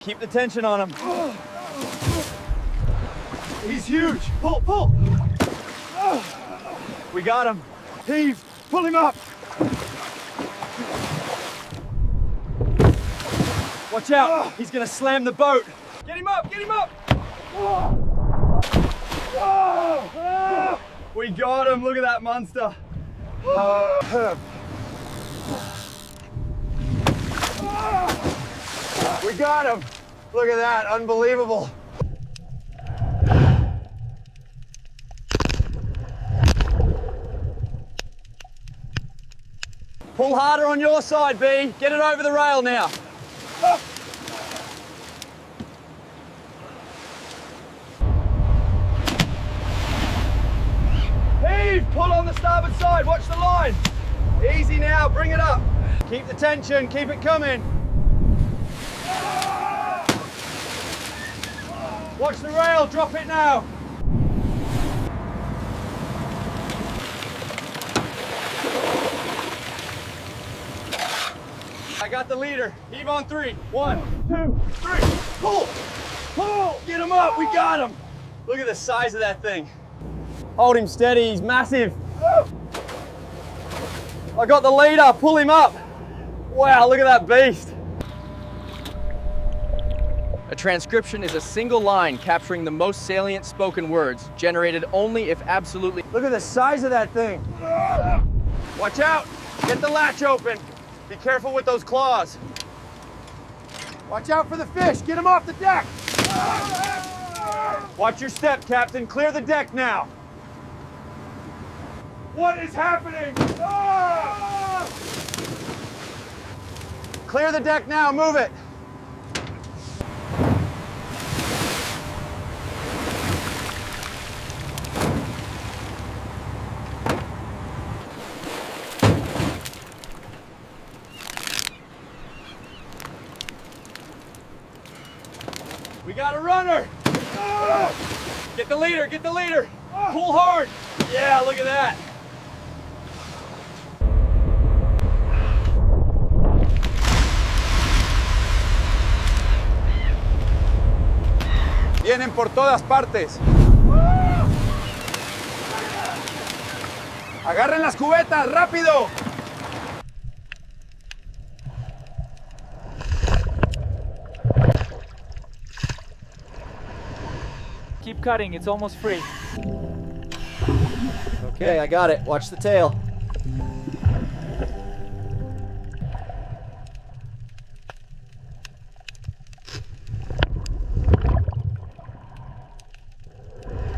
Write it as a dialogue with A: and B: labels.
A: Keep the tension on him.
B: He's huge. Pull, pull.
A: We got him.
B: Heave. Pull him up.
A: Watch out. He's gonna slam the boat.
B: Get him up. Get him up.
A: We got him. Look at that monster.
B: We got him. Look at that. Unbelievable.
A: Pull harder on your side, B. Get it over the rail now.
B: Heave. Pull on the starboard side. Watch the line. Easy now. Bring it up.
A: Keep the tension. Keep it coming. Watch the rail. Drop it now. I got the leader. Heave on 3. 1, 2, 3. Pull! Pull! Get him up! We got him! Look at the size of that thing. Hold him steady. He's massive. I got the leader. Pull him up. Wow, look at that beast.
C: A transcription is a single line capturing the most salient spoken words, generated only if absolutely.
A: Look at the size of that thing. Watch out. Get the latch open. Be careful with those claws.
B: Watch out for the fish. Get him off the deck.
A: Watch your step, Captain. Clear the deck now.
B: What is happening?
A: Clear the deck now. Move it. We got a runner. Get the leader, get the leader. Pull hard. Yeah, look at that.
B: Vienen por todas partes. Agarren las cubetas, rápido.
D: Keep cutting, it's almost free.
A: Okay, I got it. Watch the tail.